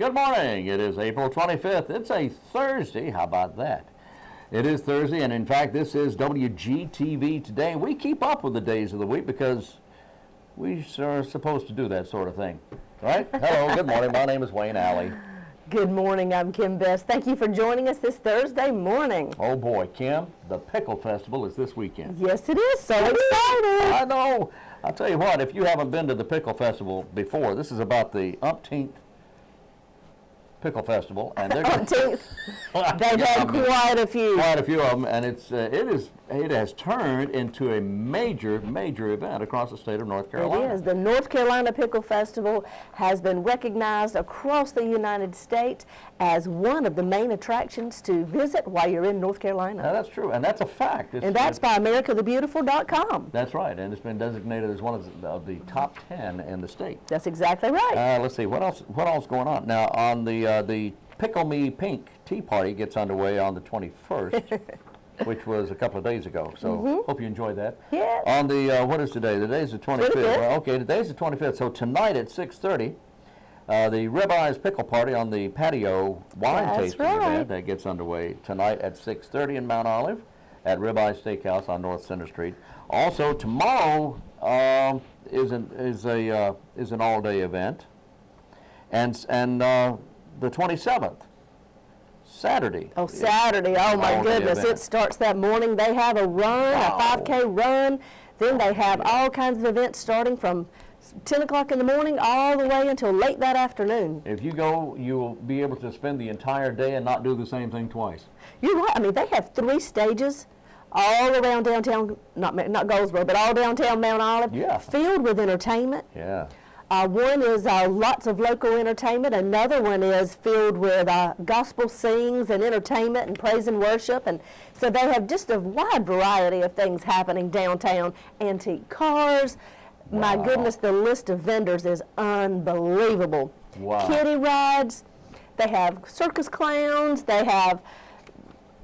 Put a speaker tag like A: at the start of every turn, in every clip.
A: Good morning. It is April 25th. It's a Thursday. How about that? It is Thursday, and in fact, this is WGTV Today. We keep up with the days of the week because we are supposed to do that sort of thing, right? Hello, good morning. My name is Wayne Alley.
B: Good morning. I'm Kim Best. Thank you for joining us this Thursday morning.
A: Oh boy, Kim, the Pickle Festival is this weekend.
B: Yes, it is. So excited.
A: I know. I'll tell you what, if you haven't been to the Pickle Festival before, this is about the umpteenth Pickle Festival, and they're
B: umpteenth. They've had quite a few.
A: Quite a few of them, and it has turned into a major event across the state of North Carolina.
B: It is. The North Carolina Pickle Festival has been recognized across the United States as one of the main attractions to visit while you're in North Carolina.
A: Now, that's true, and that's a fact.
B: And that's by AmericaTheBeautiful.com.
A: That's right, and it's been designated as one of the top 10 in the state.
B: That's exactly right.
A: Let's see, what else going on? Now, on the Pickle Me Pink Tea Party gets underway on the 21st, which was a couple of days ago. So hope you enjoyed that.
B: Yeah.
A: On the, what is today? Today's the 25th. Well, okay, today's the 25th. So tonight at 6:30, the Ribeyes Pickle Party on the patio wine tasting event that gets underway tonight at 6:30 in Mount Olive at Ribeyes Steakhouse on North Center Street. Also tomorrow is an all-day event, and the 27th, Saturday.
B: Oh, Saturday. Oh, my goodness. It starts that morning. They have a run, a 5K run. Then they have all kinds of events starting from 10 o'clock in the morning all the way until late that afternoon.
A: If you go, you will be able to spend the entire day and not do the same thing twice.
B: You're right. I mean, they have 3 stages all around downtown, not Goldsboro, but all downtown Mount Olive, filled with entertainment.
A: Yeah.
B: One is lots of local entertainment. Another one is filled with gospel sings and entertainment and praise and worship. And so they have just a wide variety of things happening downtown. Antique cars. Wow. My goodness, the list of vendors is unbelievable.
A: Wow.
B: Kiddie rides. They have circus clowns. They have,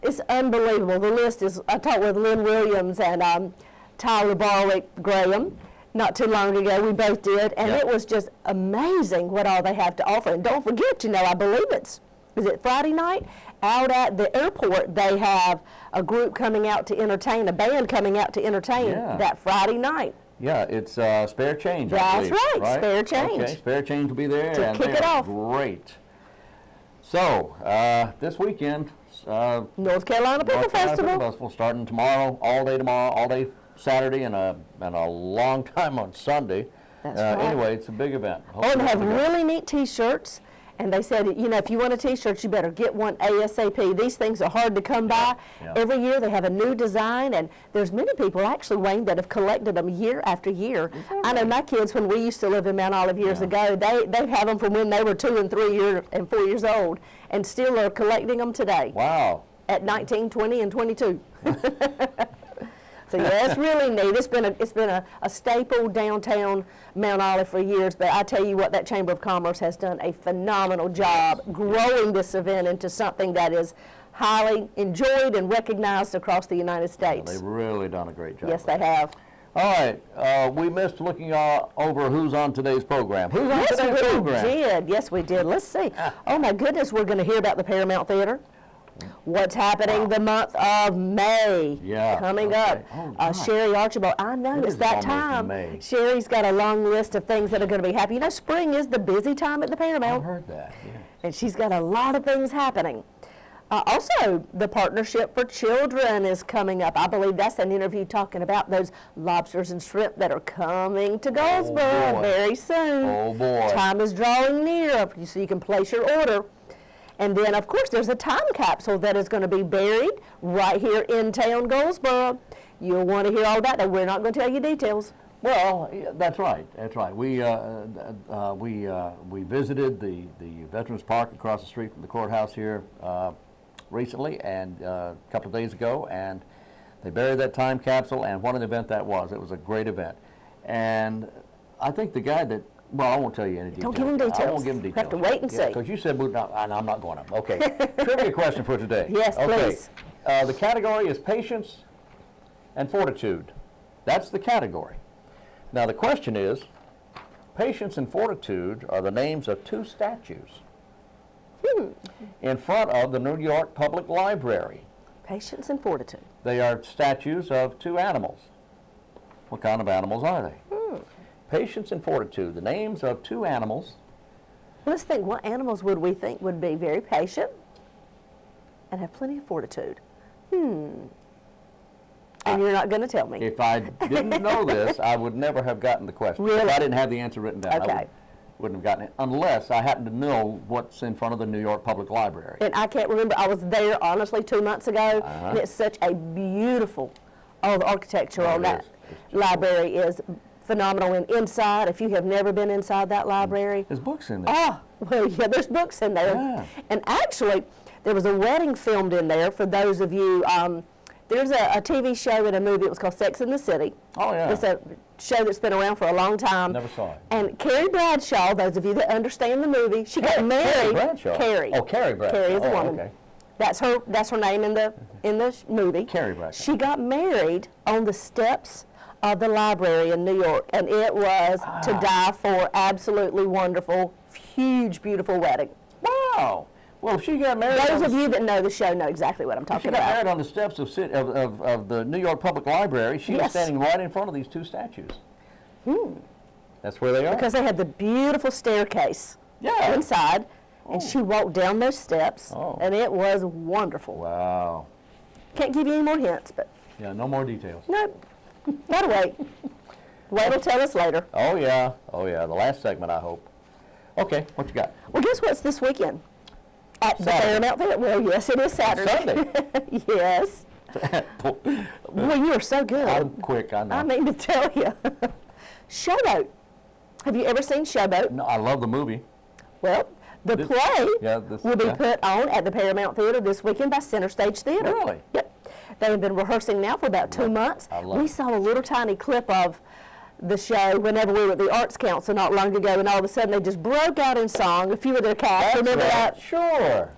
B: it's unbelievable. The list is, I talked with Lynn Williams and Tyler Barwick Graham not too long ago. We both did, and it was just amazing what all they have to offer. And don't forget, I believe is it Friday night? Out at the airport, they have a group coming out to entertain, a band coming out to entertain that Friday night.
A: Yeah, it's Spare Change, I believe,
B: That's right, Spare Change.
A: Okay, Spare Change will be there,
B: to
A: and
B: kick it off.
A: Great. So, this weekend,
B: North Carolina Pickle Festival
A: starting tomorrow, all day Saturday, and a long time on Sunday.
B: That's right.
A: Anyway, it's a big event.
B: And they have really neat T-shirts. And they said, if you want a T-shirt, you better get one ASAP. These things are hard to come by. Every year they have a new design, and there's many people actually, Wayne, that have collected them year after year. I know my kids, when we used to live in Mount Olive years ago, they have them from when they were 2 and 3 and 4 years old, and still are collecting them today.
A: Wow.
B: At 19, 20, and 22. So yeah, it's really neat. It's been a staple downtown Mount Olive for years, but I tell you what, that Chamber of Commerce has done a phenomenal job growing this event into something that is highly enjoyed and recognized across the United States.
A: They've really done a great job.
B: Yes, they have.
A: All right, we missed looking over who's on today's program. Who's on today's program?
B: Yes, we did. Let's see. Oh my goodness, we're going to hear about the Paramount Theater. What's happening the month of May coming up. Sherry Archibald, I know it's that time. Sherry's got a long list of things that are going to be happening. Spring is the busy time at the Paramount.
A: I heard that,
B: And she's got a lot of things happening. Also, the Partnership for Children is coming up. I believe that's an interview talking about those lobsters and shrimp that are coming to Goldsboro very soon.
A: Oh boy.
B: Time is drawing near, so you can place your order. And then, of course, there's a time capsule that is going to be buried right here in town, Goldsboro. You'll want to hear all about that. We're not going to tell you details.
A: Well, that's right. That's right. We visited the Veterans Park across the street from the courthouse here recently, and a couple of days ago, and they buried that time capsule. And what an event that was! It was a great event, and I think the guy that. Well, I won't tell you any details.
B: Don't give him details.
A: I won't give him details.
B: You have to wait and see.
A: Because you said, I'm not going up. Okay. Trivia question for today.
B: Yes, please.
A: The category is patience and fortitude. That's the category. Now, the question is, patience and fortitude are the names of 2 statues in front of the New York Public Library.
B: Patience and fortitude.
A: They are statues of two animals. What kind of animals are they? Patience and fortitude, the names of two animals.
B: Let's think, what animals would we think would be very patient and have plenty of fortitude? And you're not going to tell me.
A: If I didn't know this, I would never have gotten the question.
B: Really?
A: If I didn't have the answer written down,
B: Okay.
A: I wouldn't have gotten it, unless I happened to know what's in front of the New York Public Library.
B: And I can't remember, I was there honestly 2 months ago, and it's such a beautiful, the architecture on that library is phenomenal. And inside, if you have never been inside that library.
A: There's books in there.
B: Oh, well, yeah, there's books in there.
A: Yeah.
B: And actually, there was a wedding filmed in there for those of you, there's a TV show and a movie, it was called Sex and the City.
A: Oh, yeah.
B: It's a show that's been around for a long time.
A: Never saw it.
B: And Carrie Bradshaw, those of you that understand the movie, she got married.
A: Carrie Bradshaw?
B: Carrie.
A: Oh, Carrie Bradshaw.
B: Carrie is a woman.
A: Okay.
B: That's her name in the movie.
A: Carrie Bradshaw.
B: She got married on the steps of the library in New York, and it was to die for. Absolutely wonderful, huge, beautiful wedding.
A: Wow. Well, if she got married...
B: Those of you that know the show know exactly what I'm talking
A: She got
B: about.
A: married on the steps of the New York Public Library. She was standing right in front of these two statues. That's where they are.
B: Because they had the beautiful staircase inside, and she walked down those steps, and it was wonderful.
A: Wow.
B: Can't give you any more hints, but...
A: Yeah, no more details.
B: Nope. Gotta wait. Wait will tell us later.
A: Oh, yeah. Oh, yeah. The last segment, I hope. Okay, what you got?
B: Well, guess what's this weekend? At the
A: Saturday.
B: Paramount Theater. Well, yes, it is Saturday.
A: Sunday.
B: Yes. Well, you are so good.
A: I'm quick, I know.
B: I mean to tell you. Showboat. Have you ever seen Showboat?
A: No, I love the movie.
B: Well, the play will be put on at the Paramount Theater this weekend by Center Stage Theater.
A: Really?
B: Yep. They have been rehearsing now for about 2 months.
A: I love
B: We
A: it.
B: saw a little tiny clip of the show whenever we were at the Arts Council not long ago, and all of a sudden they just broke out in song. A few of their cast, remember that?
A: Sure.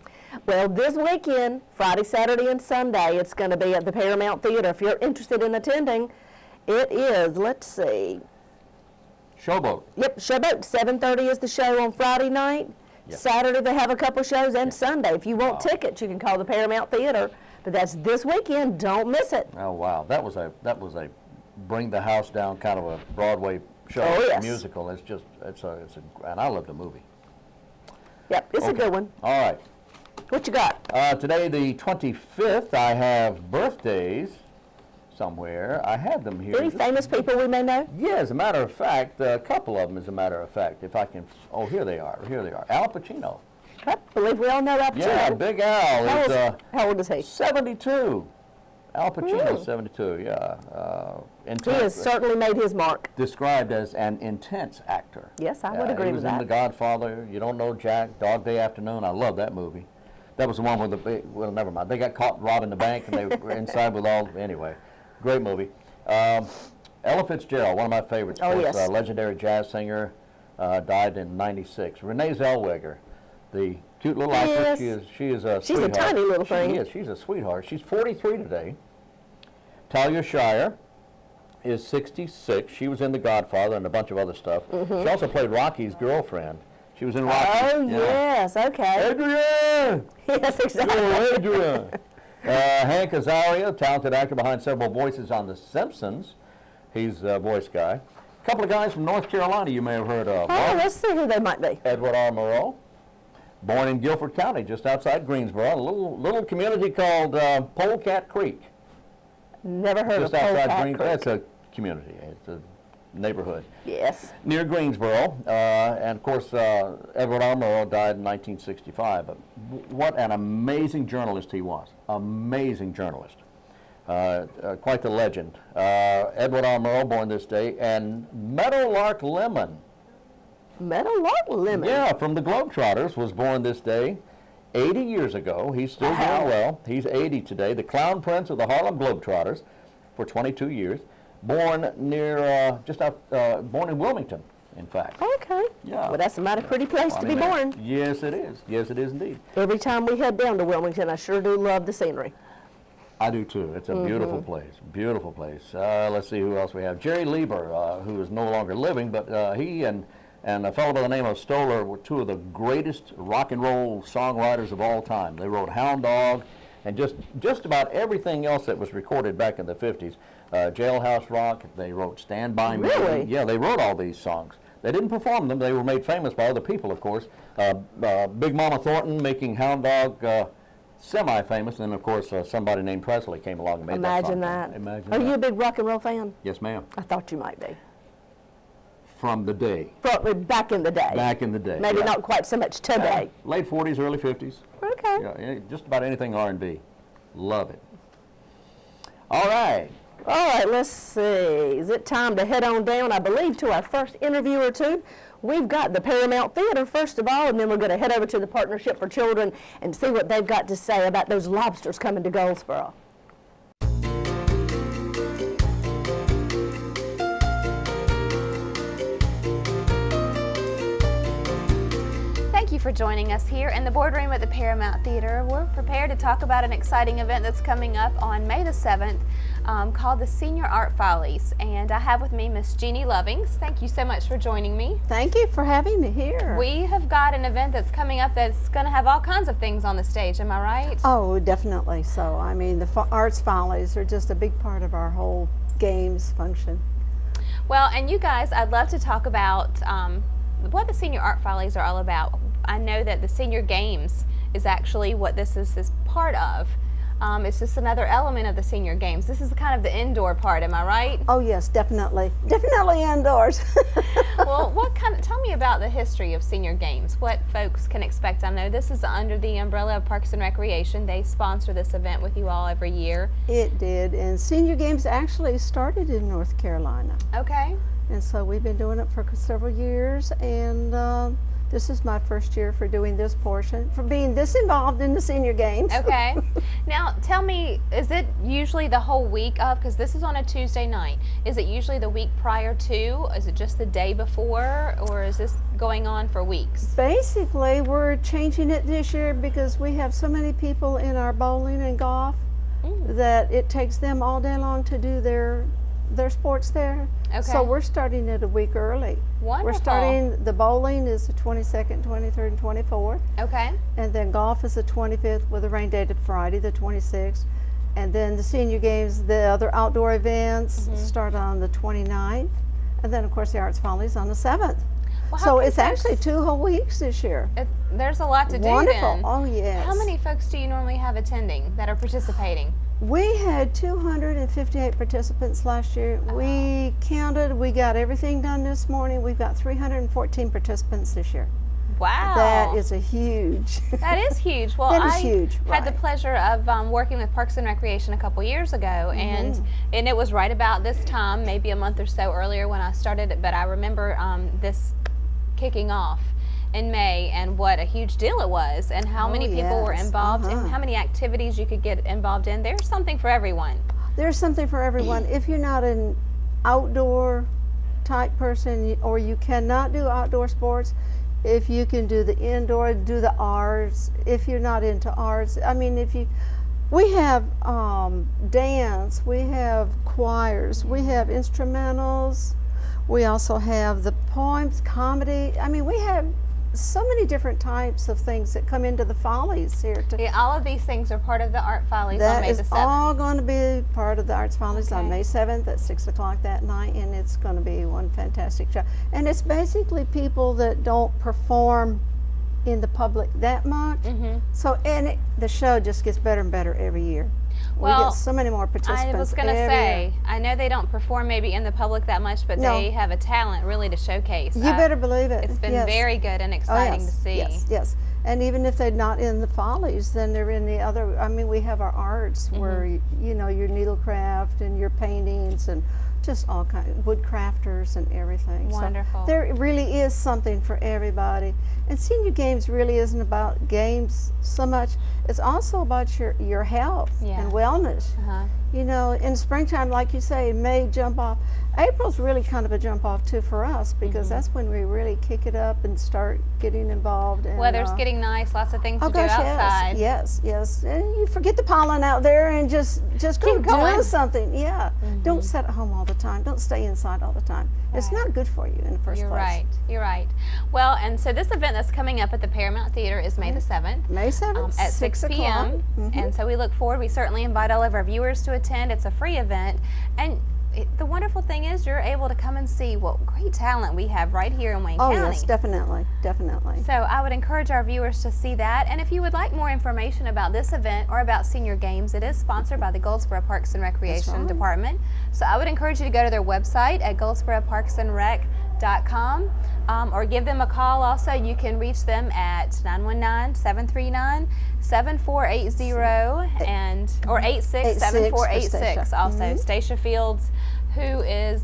B: Well, this weekend, Friday, Saturday, and Sunday, it's going to be at the Paramount Theater. If you're interested in attending, it is, let's see.
A: Showboat.
B: Yep, Showboat. 7:30 is the show on Friday night.
A: Yep.
B: Saturday they have a couple shows, and Sunday. If you want tickets, you can call the Paramount Theater. But that's this weekend. Don't miss it.
A: Oh, wow. That was a bring the house down kind of a Broadway show.
B: Oh, yes.
A: Musical. It's and I love the movie.
B: Yep, it's a good one.
A: All right.
B: What you got?
A: Today, the 25th, I have birthdays somewhere. I had them here.
B: Any famous people we may know?
A: Yeah, as a matter of fact, a couple of them, as a matter of fact. If I can, oh, here they are. Here they are. Al Pacino.
B: I believe we all know Al Pacino.
A: Yeah, Big Al is
B: How old is he?
A: 72. Al Pacino, 72, yeah.
B: He has certainly made his mark.
A: Described as an intense actor.
B: Yes, I would agree with that.
A: He was in The Godfather, You Don't Know Jack, Dog Day Afternoon. I love that movie. That was the one with the, well, never mind. They got caught robbing the bank and they were inside with all, anyway. Great movie. Ella Fitzgerald, one of my favorites.
B: Oh, yes.
A: Legendary jazz singer, died in '96. Renee Zellweger, the cute little actress. She is a
B: She's
A: sweetheart.
B: a tiny little thing.
A: She is. She's a sweetheart. She's 43 today. Talia Shire is 66. She was in The Godfather and a bunch of other stuff. She also played Rocky's girlfriend. She was in Rocky.
B: Oh, yes, okay.
A: Adrian!
B: Yes, exactly.
A: Oh, Adrian! Hank Azaria, talented actor behind several voices on The Simpsons. He's a voice guy. A couple of guys from North Carolina you may have heard of.
B: Oh, let's see who they might be.
A: Edward R. Murrow, born in Guilford County, just outside Greensboro, a little community called Polecat Creek.
B: Never heard
A: Just
B: of
A: outside
B: Polecat
A: Greensboro.
B: Creek.
A: It's a community. It's a neighborhood.
B: Yes.
A: Near Greensboro. And, of course, Edward R. Murrow died in 1965. But what an amazing journalist he was. Amazing journalist. Quite the legend. Edward R. Murrow, born this day. And Meadowlark Lemon.
B: Meadowlark Lemon?
A: Yeah, from the Globetrotters, was born this day 80 years ago. He's still doing well. He's 80 today. The Clown Prince of the Harlem Globetrotters for 22 years. Born near, born in Wilmington, in fact.
B: Okay.
A: Yeah.
B: Well, that's a mighty pretty place to be born.
A: Yes, it is. Yes, it is indeed.
B: Every time we head down to Wilmington, I sure do love the scenery.
A: I do too. It's a beautiful place. Beautiful place. Let's see who else we have. Jerry Lieber, who is no longer living, but he and and a fellow by the name of Stoller were two of the greatest rock and roll songwriters of all time. They wrote Hound Dog and just about everything else that was recorded back in the 50s. Jailhouse Rock, they wrote Stand By Me.
B: Really?
A: Yeah, they wrote all these songs. They didn't perform them. They were made famous by other people, of course. Big Mama Thornton making Hound Dog semi-famous, and then, of course, somebody named Presley came along and made that song. Imagine
B: Are
A: that.
B: you a big rock and roll fan?
A: Yes, ma'am.
B: I thought you might be.
A: From the day.
B: Back in the day.
A: Back in the day.
B: Maybe not quite so much today.
A: Late 40s, early 50s.
B: Okay.
A: Yeah, just about anything R&B. Love it. All right.
B: All right, let's see. Is it time to head on down, I believe, to our first interview or two? We've got the Paramount Theater, first of all, and then we're going to head over to the Partnership for Children and see what they've got to say about those lobsters coming to Goldsboro.
C: Thank you for joining us here in the boardroom at the Paramount Theater. We're prepared to talk about an exciting event that's coming up on May the 7th called the Senior Art Follies. And I have with me Miss Jeannie Lovings. Thank you so much for joining me.
D: Thank you for having me here.
C: We have got an event that's coming up that's going to have all kinds of things on the stage, am I right?
D: Oh, definitely so. I mean, the Arts Follies are just a big part of our whole games function.
C: Well, and you guys, I'd love to talk about what the Senior Art Follies are all about. I know that the Senior Games is actually what this is part of. It's just another element of the Senior Games. This is kind of the indoor part, am I right?
D: Oh yes, definitely. Definitely indoors.
C: Well, tell me about the history of Senior Games, what folks can expect. I know this is under the umbrella of Parks and Recreation. They sponsor this event with you all every year.
D: It did, and Senior Games actually started in North Carolina.
C: Okay.
D: And so we've been doing it for several years, and this is my first year for doing this portion, for being this involved in the Senior Games.
C: Okay. Now, tell me, is it usually the whole week of, because this is on a Tuesday night, is it usually the week prior to, is it just the day before, or is this going on for weeks?
D: Basically, we're changing it this year because we have so many people in our bowling and golf that it takes them all day long to do their sports there.
C: Okay.
D: So we're starting it a week early.
C: Wonderful.
D: We're starting, the bowling is the 22nd, 23rd, and 24th.
C: Okay.
D: And then golf is the 25th with a rain date of Friday, the 26th. And then the Senior Games, the other outdoor events start on the 29th. And then, of course, the Arts Follies on the 7th.
C: Well,
D: so it's actually 2 whole weeks this year.
C: There's a lot to do.
D: Wonderful.
C: Then.
D: Oh, yes.
C: How many folks do you normally have attending that are participating?
D: We had 258 participants last year. We counted, we got everything done this morning. We've got 314 participants this year.
C: Wow.
D: That is a huge.
C: That is huge. Well,
D: that is huge.
C: I had the pleasure of working with Parks and Recreation a couple years ago, and it was right about this time, maybe a month or so earlier when I started it, but I remember this kicking off in May and what a huge deal it was, and how many people were involved, and how many activities you could get involved in. There's something for everyone.
D: There's something for everyone. If you're not an outdoor type person, or you cannot do outdoor sports, if you can do the indoor, do the arts. If you're not into arts, I mean, we have dance, we have choirs, we have instrumentals, we also have the poems, comedy. I mean, we have so many different types of things that come into the Follies here.
C: All of these things are part of the Art Follies on May the 7th.
D: That is all going to be part of the Arts Follies on May 7th at 6 o'clock that night, and it's going to be one fantastic show. And it's basically people that don't perform in the public that much. So, and the show just gets better and better every year.
C: Well,
D: we get so many more participants.
C: I was going to say, I know they don't perform maybe in the public that much, but they have a talent really to showcase.
D: You better believe it.
C: It's been very good and exciting to see.
D: Yes. And even if they're not in the Follies, then they're in the other, I mean, we have our arts where, you know, your needlecraft and your paintings and just all kinds of wood crafters and everything.
C: Wonderful.
D: So there really is something for everybody. And Senior Games really isn't about games so much. It's also about your health and wellness. You know, in springtime, like you say, May jump off. April's really kind of a jump off too for us, because that's when we really kick it up and start getting involved. And,
C: weather's getting nice, lots of things to do outside.
D: Yes. And you forget the pollen out there and just go do something. Don't sit at home all the time. Don't stay inside all the time. It's not good for you in the first
C: You're
D: place.
C: right. You're right. Well, and so this event that's coming up at the Paramount Theater is May the 7th.
D: May 7th,
C: at 6 p.m. And so we look forward. We certainly invite all of our viewers to attend. It's a free event. And the wonderful thing is you're able to come and see what great talent we have right here in Wayne County.
D: Oh, yes, definitely, definitely.
C: So I would encourage our viewers to see that. And if you would like more information about this event or about senior games, it is sponsored by the Goldsboro Parks and Recreation Department. So I would encourage you to go to their website at goldsboroparksandrec.com or give them a call. Also, you can reach them at 919-739-7480 and or 86-7486. Also, Stacia Fields, who is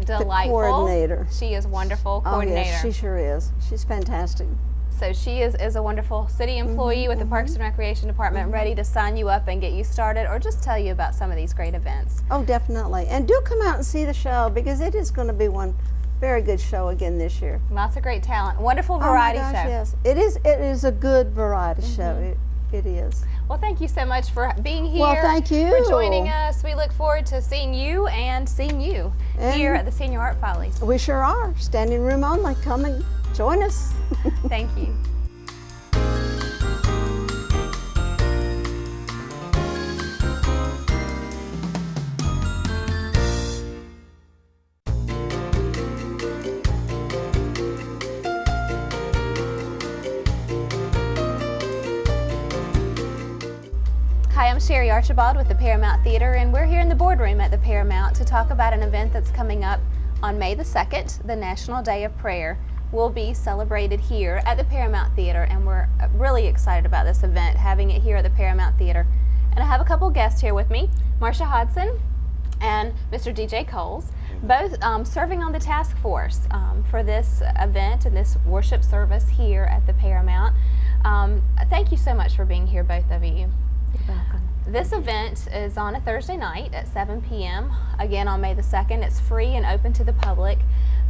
C: delightful.
D: The coordinator.
C: She is wonderful coordinator.
D: Oh, yes, she sure is. She's fantastic.
C: So she is a wonderful city employee with the Parks and Recreation Department, ready to sign you up and get you started or just tell you about some of these great events.
D: Oh, definitely. And do come out and see the show, because it is going to be one very good show again this year.
C: Lots of great talent. Wonderful variety
D: oh my gosh,
C: show.
D: Yes, it is a good variety show. It is.
C: Well, thank you so much for being here.
D: Well, thank you
C: for joining us. We look forward to seeing you and seeing you here at the Senior Art Follies.
D: We sure are. Standing room only. Come and join us.
C: Thank you. Hi, I'm Sherry Archibald with the Paramount Theater, and we're here in the boardroom at the Paramount to talk about an event that's coming up on May the 2nd, the National Day of Prayer. Will be celebrated here at the Paramount Theater, and we're really excited about this event, having it here at the Paramount Theater. And I have a couple guests here with me, MARSHA HODSON and Mr. DJ Coles, both serving on the task force for this event and this worship service here at the Paramount. Thank you so much for being here, both of you.
B: You're welcome.
C: This event is on a Thursday night at 7 p.m. Again on May the 2nd. It's free and open to the public.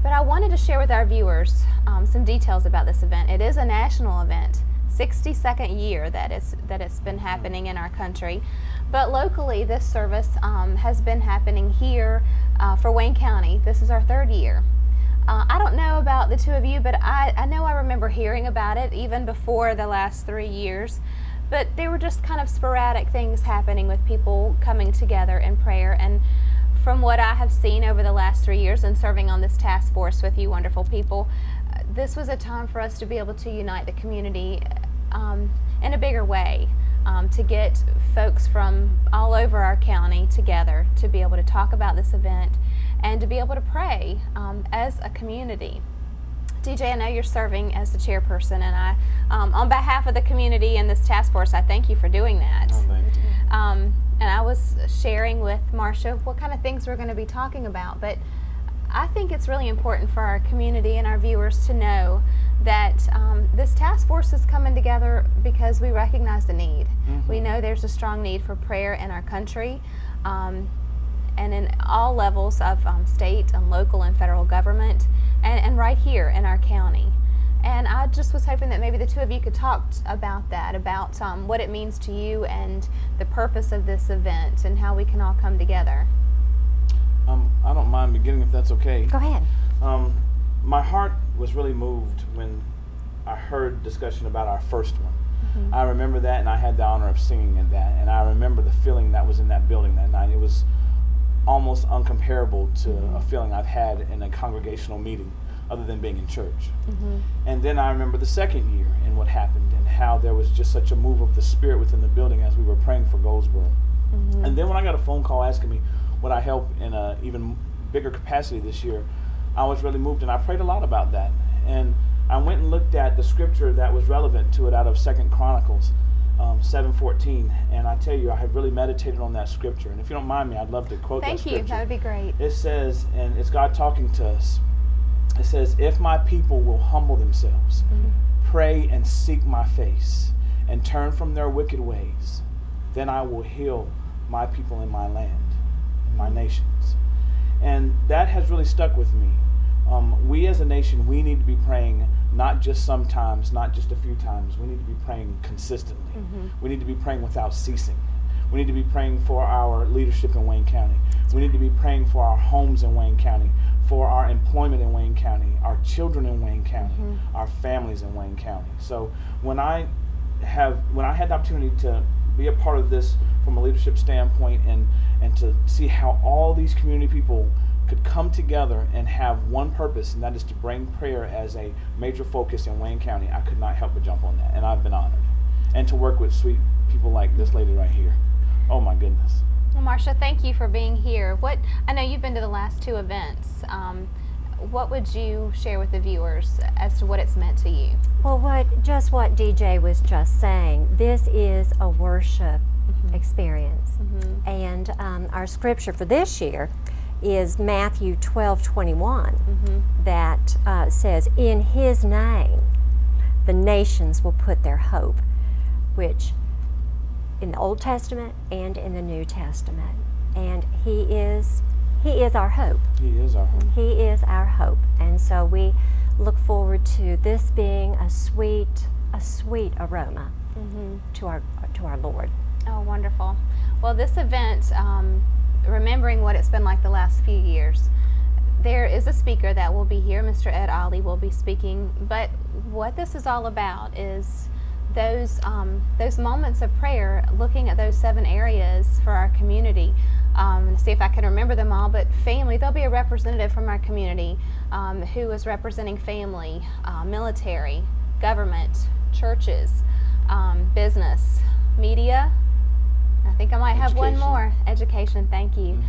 C: But I wanted to share with our viewers some details about this event. It is a national event, 62nd year that it's been happening in our country. But locally, this service has been happening here for Wayne County. This is our 3rd year. I don't know about the two of you, but I know I remember hearing about it even before the last 3 years. But they were just kind of sporadic things happening with people coming together in prayer. And from what I have seen over the last 3 years and serving on this task force with you wonderful people, this was a time for us to be able to unite the community in a bigger way, to get folks from all over our county together to be able to talk about this event and to be able to pray as a community. DJ, I know you're serving as the chairperson, and I, on behalf of the community and this task force, I thank you for doing that.
E: Oh, thank you.
C: And I was sharing with MARSHA what kind of things we're going to be talking about, but I think it's really important for our community and our viewers to know that this task force is coming together because we recognize the need. We know there's a strong need for prayer in our country, and in all levels of state and local and federal government, and right here in our county. And I just was hoping that maybe the two of you could talk about that, about what it means to you and the purpose of this event and how we can all come together.
E: I don't mind beginning if that's okay.
B: Go ahead.
E: My heart was really moved when I heard discussion about our first one. I remember that, and I had the honor of singing in that, and I remember the feeling that was in that building that night. It was almost uncomparable to a feeling I've had in a congregational meeting other than being in church. And then I remember the second year and what happened and how there was just such a move of the Spirit within the building as we were praying for Goldsboro. And then when I got a phone call asking me would I help in an even bigger capacity this year, I was really moved, and I prayed a lot about that. And I went and looked at the scripture that was relevant to it out of 2 Chronicles 7:14, and I tell you, I have really meditated on that scripture. And if you don't mind me, I'd love to quote that scripture.
C: Thank you, that would be great.
E: It says, and it's God talking to us, it says, if my people will humble themselves, pray and seek my face, and turn from their wicked ways, then I will heal my people in my land, in my nations. And that has really stuck with me. We as a nation, we need to be praying not just sometimes, not just a few times. We need to be praying consistently. We need to be praying without ceasing. We need to be praying for our leadership in Wayne County. We need to be praying for our homes in Wayne County, for our employment in Wayne County, our children in Wayne County, our families in Wayne County. So when I had the opportunity to be a part of this from a leadership standpoint and to see how all these community people could come together and have one purpose, and that is to bring prayer as a major focus in Wayne County, I could not help but jump on that, and I've been honored. And to work with sweet people like this lady right here. Oh my goodness.
C: Well, Marsha, thank you for being here. I know you've been to the last two events. What would you share with the viewers as to what it's meant to you?
F: Well, what DJ was just saying, this is a worship experience. And our scripture for this year is Matthew 12:21, that says, "In his name the nations will put their hope," which in the Old Testament and in the New Testament. And he is our hope.
E: He is our hope.
F: He is our hope. And so we look forward to this being a sweet aroma to our Lord.
C: Oh, wonderful. Well, this event, remembering what it's been like the last few years, there is a speaker that will be here. Mr. Ed Ollie will be speaking. But what this is all about is those moments of prayer, looking at those 7 areas for our community. See if I can remember them all, but family, there'll be a representative from our community who is representing family, military, government, churches, business, media. I think I might have one more. Education, thank you.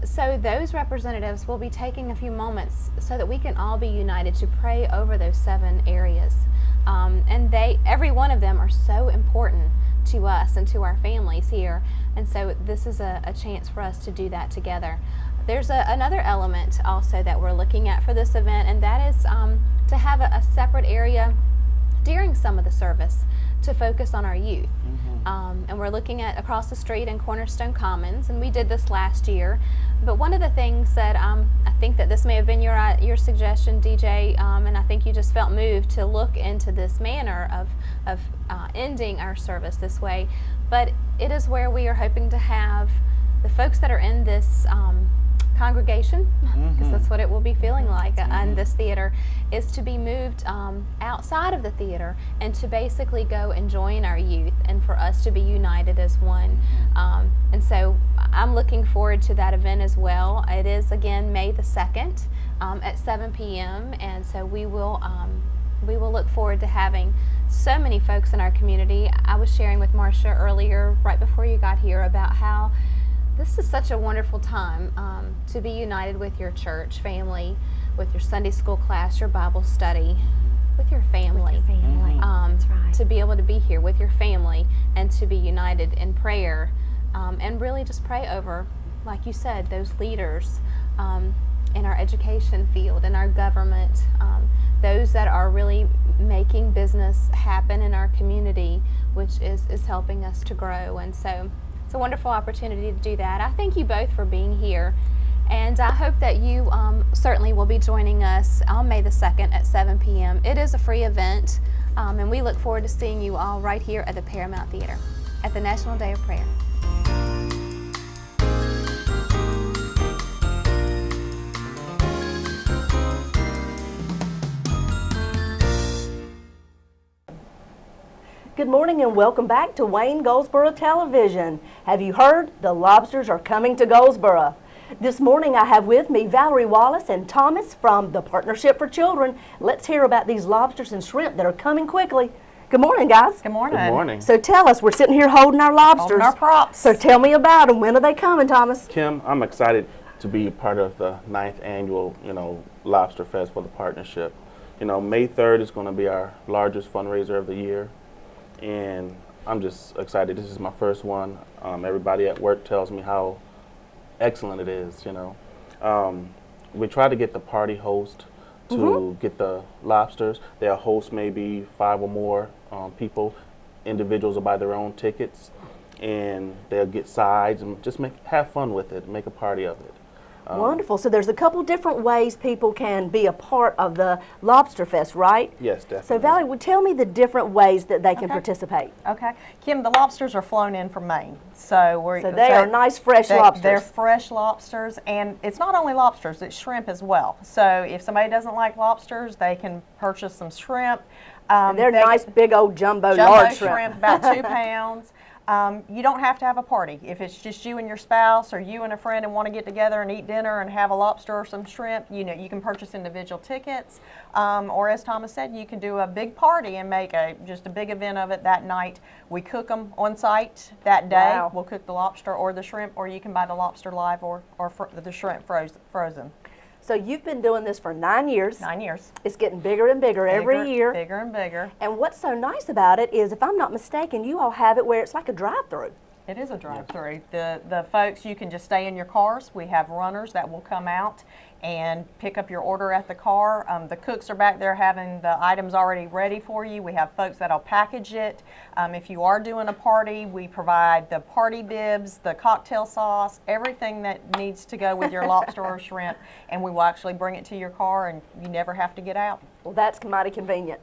C: So those representatives will be taking a few moments so that we can all be united to pray over those 7 areas. And every one of them are so important to us and to our families here. And so this is a chance for us to do that together. There's another element also that we're looking at for this event, and that is to have a separate area during some of the service to focus on our youth. And we're looking at across the street in Cornerstone Commons, and we did this last year. But one of the things that I think that this may have been your suggestion, DJ, and I think you just felt moved to look into this manner of ending our service this way. But it is where we are hoping to have the folks that are in this congregation, because that's what it will be feeling like in this theater, is to be moved outside of the theater and to basically go and join our youth and for us to be united as one. And so I'm looking forward to that event as well. It is again May the 2nd at 7 p.m. and so we will look forward to having so many folks in our community. I was sharing with Marsha earlier, right before you got here, about how this is such a wonderful time to be united with your church family, with your Sunday school class, your Bible study, with your family.
F: With your family. That's right.
C: To be able to be here with your family and to be united in prayer and really just pray over, like you said, those leaders in our education field, in our government, those that are really making business happen in our community, which is helping us to grow. And so it's a wonderful opportunity to do that. I thank you both for being here, and I hope that you certainly will be joining us on May the 2nd at 7 p.m. It is a free event, and we look forward to seeing you all right here at the Paramount Theater at the National Day of Prayer.
B: Good morning and welcome back to Wayne Goldsboro Television. Have you heard? The lobsters are coming to Goldsboro. This morning I have with me Valerie Wallace and Thomas from the Partnership for Children. Let's hear about these lobsters and shrimp that are coming quickly. Good morning, guys.
G: Good morning.
H: Good morning.
B: So tell us, we're sitting here holding our lobsters.
G: Holding our props.
B: So tell me about them. When are they coming, Thomas?
H: Kim, I'm excited to be part of the 9th annual, Lobster Fest for the Partnership. May 3rd is going to be our largest fundraiser of the year. And I'm just excited. This is my first one. Everybody at work tells me how excellent it is, We try to get the party host to get the lobsters. Their host may be 5 or more people. Individuals will buy their own tickets, and they'll get sides and just have fun with it, make a party of it.
B: Wonderful. So there's a couple different ways people can be a part of the Lobster Fest, right?
H: Yes, definitely.
B: So Valerie, would tell me the different ways that they can participate.
G: Okay. Kim, the lobsters are flown in from Maine. So
B: they are nice fresh lobsters.
G: They're fresh lobsters, and it's not only lobsters, it's shrimp as well. So if somebody doesn't like lobsters, they can purchase some shrimp.
B: And they're nice big old jumbo
G: jumbo
B: large
G: shrimp, about 2 pounds. You don't have to have a party. If it's just you and your spouse or you and a friend and want to get together and eat dinner and have a lobster or some shrimp, you know, you can purchase individual tickets. Or as Thomas said, you can do a big party and make just a big event of it that night. We cook them on site that day.
B: Wow.
G: We'll cook the lobster or the shrimp, or you can buy the lobster live or the shrimp frozen.
B: So you've been doing this for 9 years.
G: 9 years.
B: It's getting bigger and bigger every year.
G: Bigger and bigger.
B: And what's so nice about it is, if I'm not mistaken, you all have it where it's like a drive-through.
G: It is a drive-through. The folks, you can just stay in your cars. We have runners that will come out and pick up your order at the car. The cooks are back there having the items already ready for you. We have folks that'll package it. If you are doing a party, we provide the party bibs, the cocktail sauce, everything that needs to go with your lobster or shrimp, and we will actually bring it to your car, and you never have to get out.
B: Well, that's mighty convenient.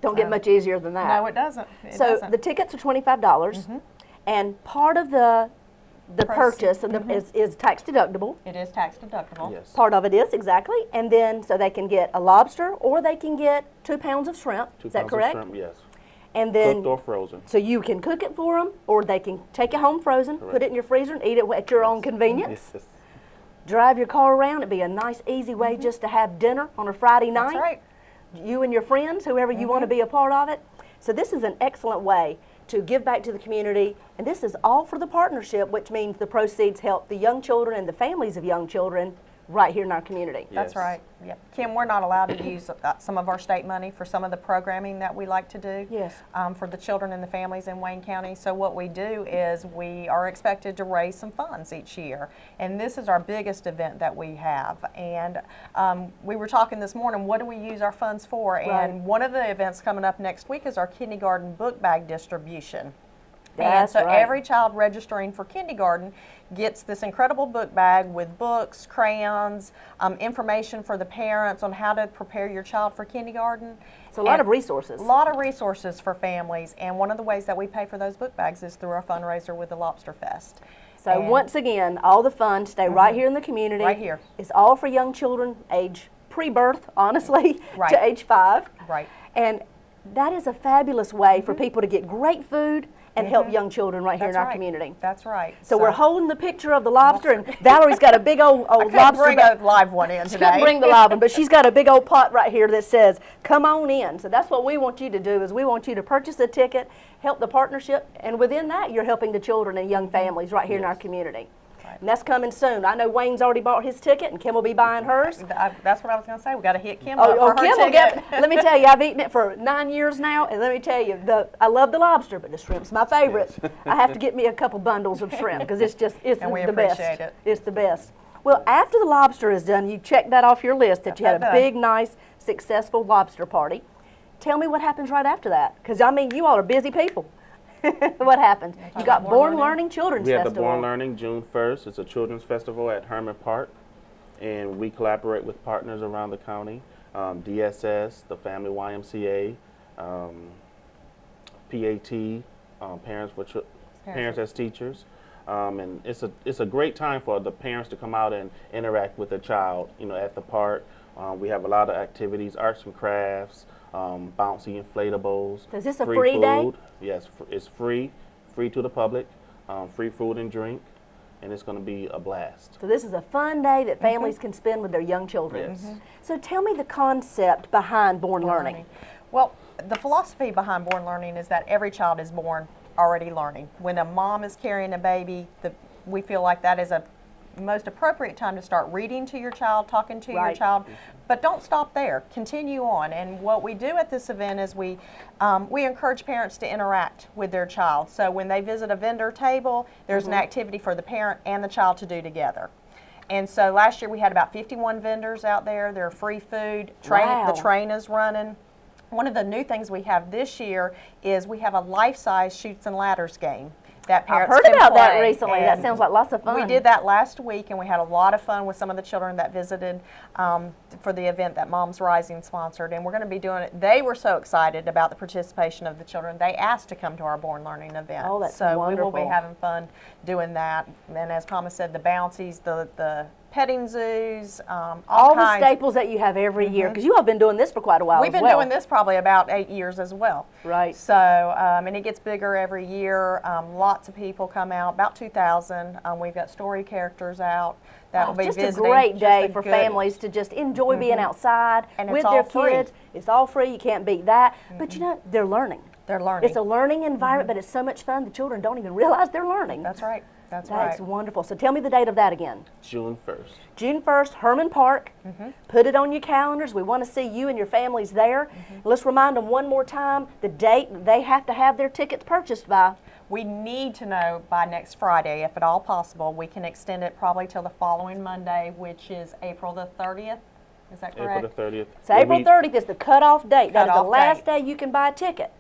B: Don't get much easier than that.
G: No, it doesn't.
B: The tickets are $25, and part of the purchase is tax deductible.
G: It is tax deductible.
H: Yes.
B: Part of it is, exactly. And then, so they can get a lobster, or they can get 2 pounds of shrimp. Is that correct?
H: 2 pounds of shrimp, yes.
B: And then,
H: Cooked or frozen.
B: so you can cook it for them, or they can take it home frozen, put it in your freezer, and eat it at your own convenience.
H: Yes.
B: Drive your car around. It'd be a nice, easy way just to have dinner on a Friday night.
G: That's right.
B: You and your friends, whoever you want to be a part of it. So this is an excellent way to give back to the community, and this is all for the partnership, which means the proceeds help the young children and the families of young children right here in our community.
H: Yes.
G: That's right. Yep. Kim, we're not allowed to use some of our state money for some of the programming that we like to do.
B: Yes.
G: For the children and the families in Wayne County. So what we do is we are expected to raise some funds each year, and this is our biggest event that we have. And we were talking this morning, what do we use our funds for?
B: Right.
G: And one of the events coming up next week is our kindergarten book bag distribution. And
B: That's
G: so
B: right.
G: every child registering for kindergarten gets this incredible book bag with books, crayons, information for the parents on how to prepare your child for kindergarten.
B: It's a lot of resources.
G: A lot of resources for families, and one of the ways that we pay for those book bags is through our fundraiser with the Lobster Fest.
B: So
G: And
B: once again, all the funds stay right here in the community.
G: Right here.
B: It's all for young children age pre-birth, honestly,
G: Right.
B: to age 5.
G: Right.
B: And that is a fabulous way for people to get great food and help young children right here in our community.
G: That's right.
B: So we're holding the picture of the lobster, and Valerie's got a big old lobster.
G: Bring a live one in
B: She
G: today.
B: couldn't bring the live one, but she's got a big old pot right here that says, "Come on in." So that's what we want you to do, is we want you to purchase a ticket, help the partnership, and within that, you're helping the children and young families right here in our community.
G: Right.
B: And that's coming soon. I know Wayne's already bought his ticket, and Kim will be buying hers.
G: That's what I was going to say. We got to hit Kim up for her
B: Kim will
G: ticket.
B: get. Let me tell you, I've eaten it for 9 years now, and let me tell you, I love the lobster, but the shrimp's my favorite. I have to get me a couple bundles of shrimp because it's
G: And we
B: the best.
G: appreciate it.
B: It's the best. Well, after the lobster is done, you check that off your list that you had a
G: Got that
B: big, nice, successful lobster party. Tell me what happens right after that, because I mean, you all are busy people. What happens? You got Born Learning Children's
H: We have
B: Festival.
H: the Born Learning June 1st. It's a children's festival at Herman Park, and we collaborate with partners around the county, DSS, the Family YMCA, PAT, Parents as Teachers. And it's a great time for the parents to come out and interact with the child, you know, at the park. We have a lot of activities, arts and crafts, bouncy inflatables.
B: Is this a
H: free
B: free day?
H: food. Yes, it's free to the public, free food and drink, and it's going to be a blast.
B: So this is a fun day that families can spend with their young children.
H: Yes.
B: So tell me the concept behind Born Learning.
G: Well, the philosophy behind Born Learning is that every child is born already learning. When a mom is carrying a baby, we feel like that is a most appropriate time to start reading to your child, talking to your child, but don't stop there. Continue on. And what we do at this event is we encourage parents to interact with their child. So when they visit a vendor table, there's an activity for the parent and the child to do together. And so last year we had about 51 vendors out there. They're free food. The train is running. One of the new things we have this year is we have a life-size Chutes and Ladders game. that
B: I've
G: parents
B: heard
G: can
B: about that
G: play.
B: recently. That
G: And
B: sounds like lots of fun.
G: we did that last week, and we had a lot of fun with some of the children that visited for the event that Moms Rising sponsored. And we're going to be doing it. They were so excited about the participation of the children. They asked to come to our Born Learning event.
B: Oh, that's
G: so
B: wonderful.
G: we will be having fun doing that. And as Thomas said, the bouncies, the petting zoos,
B: all the
G: kinds.
B: staples that you have every year, because you all have been doing this for quite a while
G: We've
B: as
G: been
B: well.
G: doing this probably about 8 years as well.
B: Right.
G: So, and it gets bigger every year. Lots of people come out, about 2,000. We've got story characters out that will be
B: just
G: visiting.
B: a great day
G: Just a
B: for
G: good-
B: families to just enjoy being outside
G: And
B: with
G: it's
B: their
G: all free.
B: kids. It's all free. You can't beat that. But you know, they're learning.
G: They're learning.
B: It's a learning environment, but it's so much fun. The children don't even realize they're learning.
G: That's right. That's
B: That's
G: right.
B: wonderful. So tell me the date of that again.
H: June 1st.
B: June 1st, Herman Park. Put it on your calendars. We want to see you and your families there. Let's remind them one more time the date they have to have their tickets purchased by.
G: We need to know by next Friday, if at all possible. We can extend it probably till the following Monday, which is April the 30th. Is that correct?
H: April the 30th.
B: So April 30th is the cutoff date. That is the
G: Cutoff
B: last
G: date.
B: day you can buy a ticket.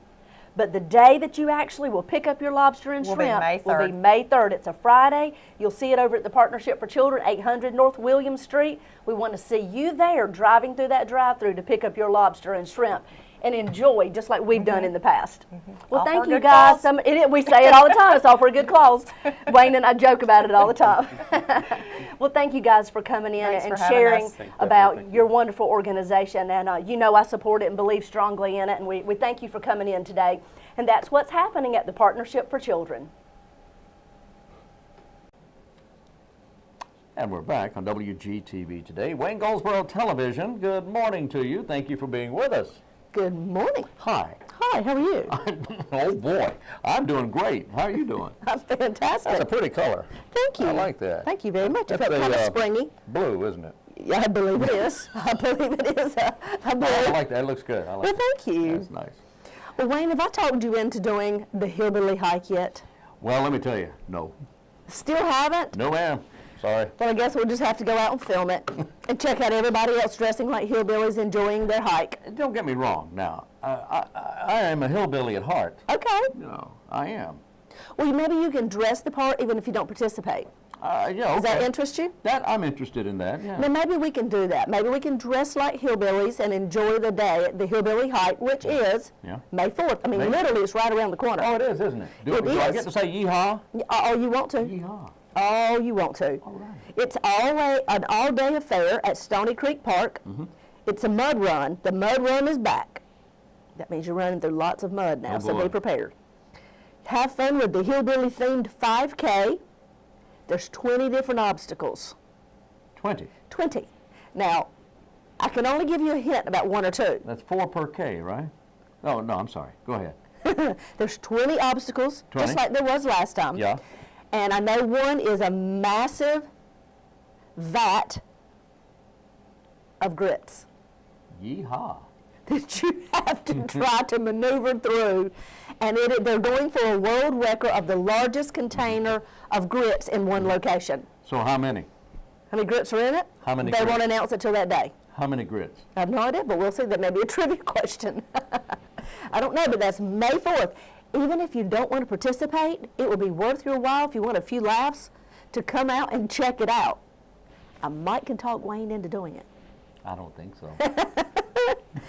B: But the day that you actually will pick up your lobster and
G: Will be
B: shrimp
G: May
B: will be
G: 3rd.
B: May 3rd. It's a Friday. You'll see it over at the Partnership for Children, 800 North William Street. We want to see you there driving through that drive-through to pick up your lobster and shrimp and enjoy just like we've done in the past. Well,
G: All
B: thank
G: for a
B: you
G: good
B: guys.
G: cause.
B: We say it all the time. It's all for a good cause. Wayne and I joke about it all the time. Well, thank you guys for coming in
G: Thanks
B: and
G: for having
B: sharing
G: us.
B: about
H: Thank you.
B: your wonderful organization. And you know I support it and believe strongly in it. And we thank you for coming in today. And that's what's happening at the Partnership for Children.
A: And we're back on WGTV today. Wayne Goldsboro Television, good morning to you. Thank you for being with us.
B: Good morning.
A: Hi.
B: Hi, how are you?
A: Oh boy, I'm doing great. How are you doing?
B: I'm fantastic.
A: That's a pretty color.
B: Thank you.
A: I like that.
B: Thank you very much. It's
A: That's
B: kind of springy.
A: Blue, isn't it?
B: Yeah, I believe it is. I believe it is. I believe.
A: I like that. It looks good. I like
B: Well,
A: it.
B: thank you.
A: That's nice.
B: Well, Wayne, have I talked you into doing the hillbilly hike yet?
A: Well, let me tell you, no.
B: Still haven't?
A: No, ma'am. Sorry.
B: Well, I guess we'll just have to go out and film it and check out everybody else dressing like hillbillies enjoying their hike.
A: Don't get me wrong. Now, I am a hillbilly at heart.
B: Okay.
A: You know, I am.
B: Well, maybe you can dress the part even if you don't participate.
A: Yeah, okay.
B: Does that interest you?
A: I'm interested in that, yeah.
B: Then maybe we can do that. Maybe we can dress like hillbillies and enjoy the day at the hillbilly hike, which is
A: Yeah.
B: May 4th. I mean,
A: May-
B: literally, it's right around the corner.
A: Oh, it is, isn't it? Do
B: It
A: I
B: is.
A: get to say yeehaw?
B: Oh, you want to?
A: Yeehaw.
B: Oh, you want to.
A: All right.
B: It's an all-day affair at Stony Creek Park. It's a mud run. The mud run is back. That means you're running through lots of mud now,
A: Oh,
B: so
A: boy.
B: be prepared. Have fun with the hillbilly-themed 5K. There's 20 different obstacles.
A: 20.
B: 20. Now, I can only give you a hint about one or two.
A: That's 4 per K, right? Oh, no, I'm sorry. Go ahead.
B: There's 20 obstacles,
A: 20?
B: just like there was last time.
A: Yeah.
B: And I know one is a massive vat of grits
A: Yeehaw.
B: that you have to try to maneuver through. And they're going for a world record of the largest container of grits in one location.
A: So how many?
B: How many grits are in it?
A: How many
B: They
A: grits?
B: won't announce it till that day.
A: How many grits?
B: I have no idea, but we'll see. That may be a trivia question. I don't know, but that's May 4th. Even if you don't want to participate, it will be worth your while if you want a few laughs to come out and check it out. I might can talk Wayne into doing it.
A: I don't think so.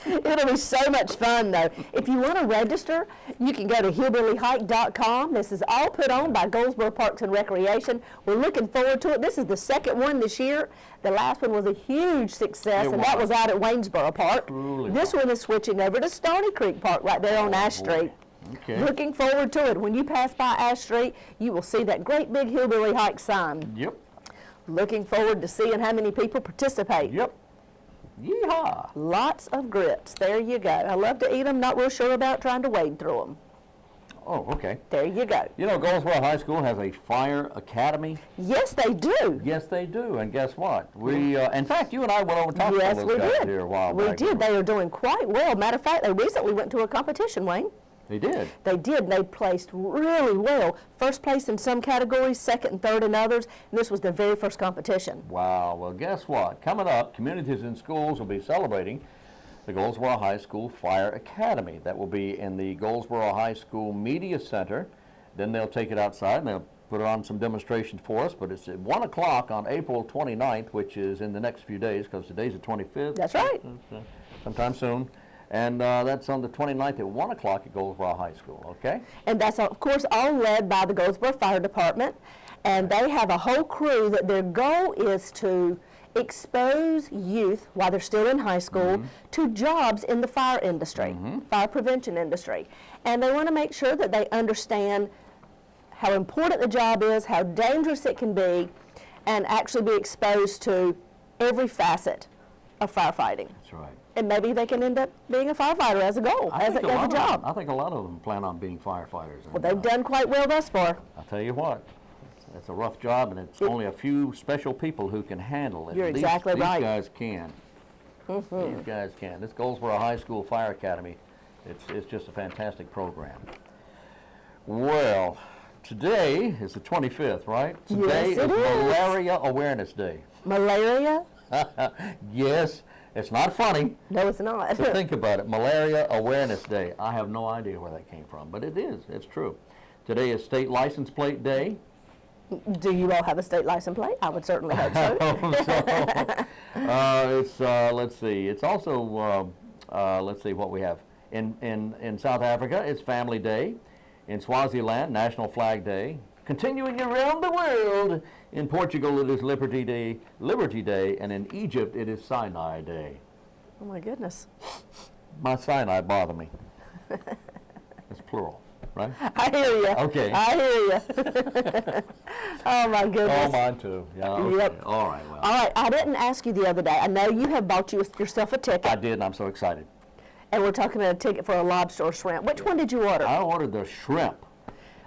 B: It'll be so much fun, though. If you want to register, you can go to hillbillyhike.com. This is all put on by Goldsboro Parks and Recreation. We're looking forward to it. This is the second one this year. The last one was a huge success,
A: It
B: and that
A: was.
B: was out at Waynesboro Park.
A: Truly
B: This
A: was.
B: one is switching over to Stony Creek Park right there on Ash
A: boy.
B: Street.
A: Okay.
B: Looking forward to it. When you pass by Ash Street, you will see that great big hillbilly hike sign.
A: Yep.
B: Looking forward to seeing how many people participate.
A: Yep. Yeehaw.
B: Lots of grits. There you go. I love to eat them. Not real sure about trying to wade through them.
A: Oh, okay.
B: There you go.
A: You know, Goldsboro High School has a fire academy.
B: Yes, they do.
A: Yes, they do. And guess what? We, in fact, you and I went over and talked
B: Yes,
A: to
B: we
A: those guys
B: did.
A: here a while
B: We
A: back.
B: did. They are doing quite well. Matter of fact, they recently went to a competition, Wayne.
A: They did.
B: They did. They placed really well. First place in some categories, second and third in others. And this was their very first competition.
A: Wow. Well, guess what? Coming up, communities and schools will be celebrating the Goldsboro High School Fire Academy. That will be in the Goldsboro High School Media Center Then they'll take it outside and they'll put it on some demonstrations for us. But it's at 1 o'clock on April 29th, which is in the next few days, because today's the 25th.
B: That's right.
A: Sometime soon. And that's on the 29th at 1 o'clock at Goldsboro High School, okay?
B: And that's, of course, all led by the Goldsboro Fire Department. And they have a whole crew that their goal is to expose youth while they're still in high school to jobs in the fire industry, fire prevention industry. And they want to make sure that they understand how important the job is, how dangerous it can be, and actually be exposed to every facet of firefighting.
A: That's right.
B: And maybe they can end up being a firefighter as a goal, as a job.
A: I think a lot of them plan on being firefighters.
B: Well, they've done quite well thus far.
A: I'll tell you what, it's a rough job, and it's only a few special people who can handle it.
B: You're exactly right.
A: These guys can. These guys can. This Goldsboro High School Fire Academy, it's just a fantastic program. Well, today is the 25th, right? Today
B: Yes, it is.
A: Malaria Awareness Day.
B: Malaria?
A: Yes, it's not funny.
B: No, it's not.
A: So think about it, Malaria Awareness Day. I have no idea where that came from, but it is. It's true. Today is State License Plate Day.
B: Do you all have a state license plate? I would certainly hope so.
A: Let's see. It's also let's see what we have in South Africa. It's Family Day. In Swaziland, National Flag Day. Continuing around the world, in Portugal it is Liberty Day, and in Egypt it is Sinai Day.
B: Oh my goodness.
A: My Sinai bother me. It's plural, right?
B: I hear you.
A: Okay.
B: I hear you. Oh my goodness.
A: Oh, mine too. Yeah. Okay.
B: Yep.
A: All right. Well.
B: All right. I didn't ask you the other day. I know you have bought yourself a ticket.
A: I did, and I'm so excited.
B: And we're talking about a ticket for a lobster or shrimp. Which one did you order?
A: I ordered the shrimp.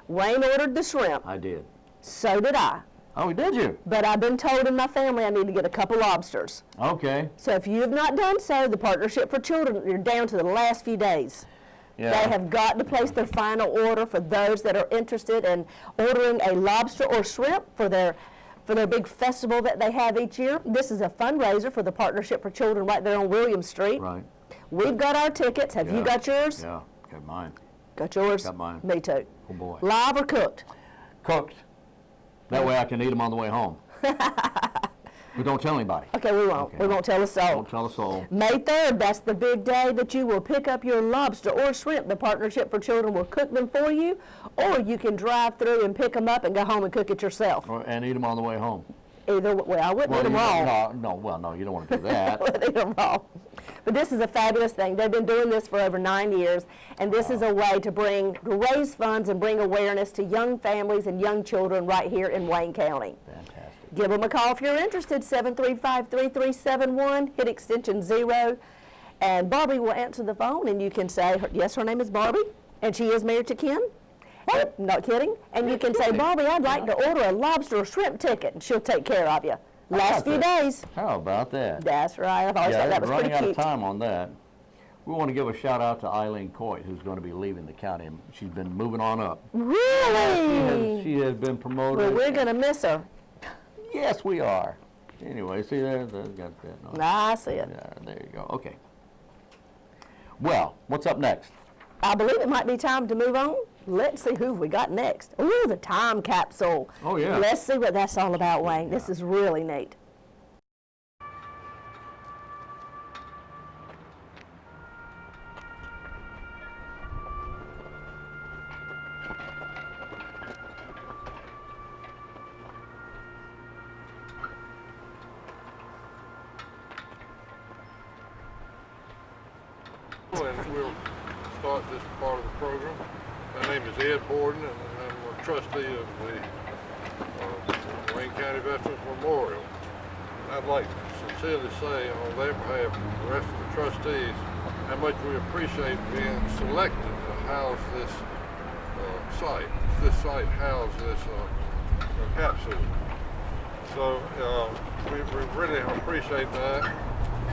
B: Wayne ordered the shrimp.
A: I did.
B: So did I.
A: Oh, did you?
B: But I've been told in my family I need to get a couple lobsters.
A: Okay.
B: So if you have not done so, the Partnership for Children, you're down to the last few days.
A: Yeah.
B: They have got to place their final order for those that are interested in ordering a lobster or shrimp for their big festival that they have each year. This is a fundraiser for the Partnership for Children right there on William Street.
A: Right.
B: We've got our tickets. Have you got yours?
A: Yeah, got mine.
B: Got yours?
A: Got mine.
B: Me too.
A: Oh boy.
B: Live or cooked?
A: Cooked. That way I can eat them on the way home. But don't tell anybody.
B: Okay, we won't.
A: Okay.
B: We won't tell a soul.
A: Don't tell a soul.
B: May 3rd, that's the big day that you will pick up your lobster or shrimp. The Partnership for Children will cook them for you, or you can drive through and pick them up and go home and cook it yourself.
A: And eat them on the way home.
B: Either way, I wouldn't eat them raw.
A: No, you don't want to do that.
B: I wouldn't eat them raw. But this is a fabulous thing. They've been doing this for over 9 years, and this is a way to raise funds and bring awareness to young families and young children right here in Wayne County.
A: Fantastic.
B: Give them a call if you're interested, 735-3371, hit extension 0, and Barbie will answer the phone, and you can say, yes, her name is Barbie, and she is married to Ken. Not kidding. And you can say, Barbie, I'd like to order a lobster or shrimp ticket, and she'll take care of you. Last few days.
A: How about that?
B: That's right. I've always thought that was pretty
A: running
B: cute.
A: out of time on that. We want to give a shout out to Eileen Coit, who's going to be leaving the county. She's been moving on up.
B: Really?
A: She has been promoted.
B: Well, we're going to miss her.
A: Yes, we are. Anyway, see there? Got that. No.
B: I see it.
A: Yeah, there you go. Okay. Well, what's up next?
B: I believe it might be time to move on. Let's see who we got next. Ooh, the time capsule.
A: Oh, yeah.
B: Let's see what that's all about, Wayne. This is really neat.
I: And we'll start this part of the program. My name is Ed Borden, and I'm a trustee of the Wayne County Veterans Memorial. I'd like to sincerely say on their behalf and the rest of the trustees how much we appreciate being selected to house this site. This site houses this capsule. So we really appreciate that.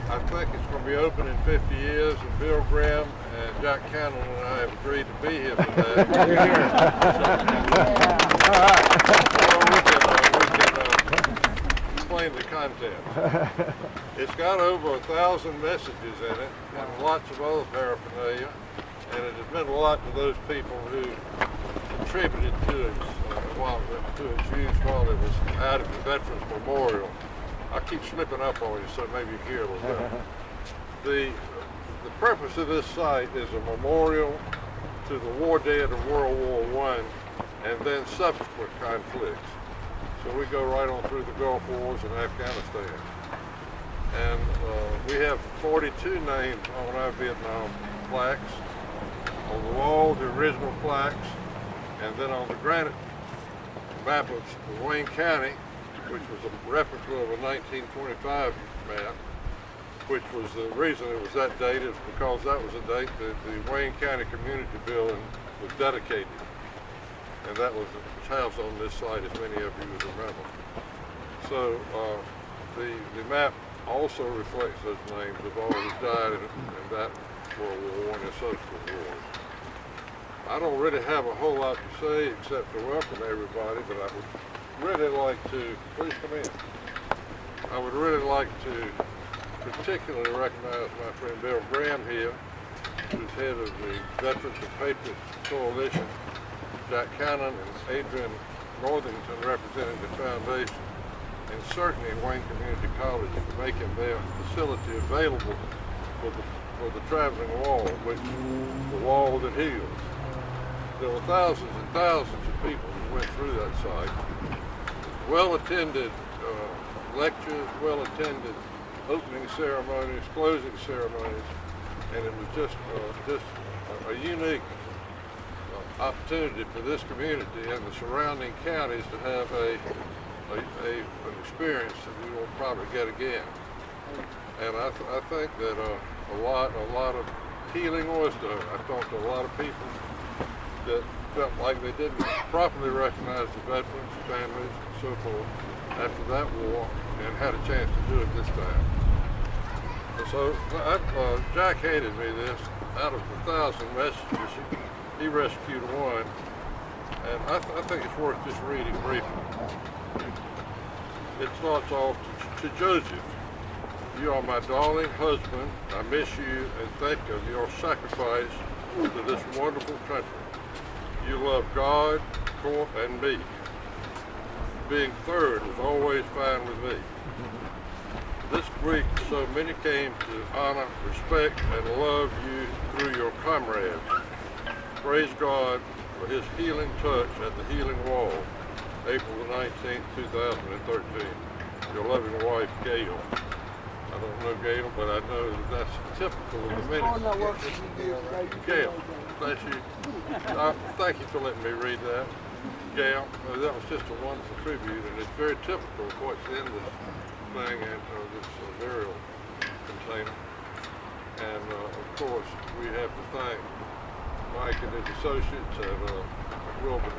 I: I think it's going to be open in 50 years, and Bill Graham and Jack Cannon and I have agreed to be here for that. We can explain the content. It's got over 1,000 messages in it, and lots of other paraphernalia, and it has meant a lot to those people who contributed to its use while it was out at the Veterans Memorial. I keep slipping up on you, so maybe you hear a little bit. The purpose of this site is a memorial to the war dead of World War I and then subsequent conflicts. So we go right on through the Gulf Wars and Afghanistan. And we have 42 names on our Vietnam plaques. On the wall, the original plaques, and then on the granite map of Wayne County, which was a replica of a 1925 map, which was the reason it was that date is because that was the date that the Wayne County Community Building was dedicated. And that was housed on this site, as many of you would remember. So the map also reflects those names of all who died in that World War I and subsequent wars. I don't really have a whole lot to say except to welcome everybody, but I would really like to, please come in. I would really like to particularly recognize my friend Bill Graham here, who's head of the Veterans and Patriots Coalition, Jack Cannon and Adrian Northington representing the foundation, and certainly Wayne Community College for making their facility available for the traveling wall, which the wall that heals. There were thousands and thousands of people who went through that site. Well-attended lectures, well-attended opening ceremonies, closing ceremonies, and it was just a unique opportunity for this community and the surrounding counties to have an experience that we will probably get again. And I think that a lot of healing was done. I talked to a lot of people that felt like they didn't properly recognize the veterans, families, and so forth after that war, and had a chance to do it this time. And so Jack handed me this. Out of 1,000 messages, he rescued one, and I think it's worth just reading briefly. It starts off to Joseph. You are my darling husband. I miss you and think of your sacrifice to this wonderful country. You love God, court, and me. Being third was always fine with me. This week, so many came to honor, respect, and love you through your comrades. Praise God for his healing touch at the healing wall, April the 19th, 2013. Your loving wife, Gail. I don't know Gail, but I know that that's typical of the ministry. Gail, thank you. Thank you for letting me read that. Gail, that was just a wonderful tribute, and it's very typical of what's in this thing and this burial container. And of course, we have to thank Mike and his associates at Wilbur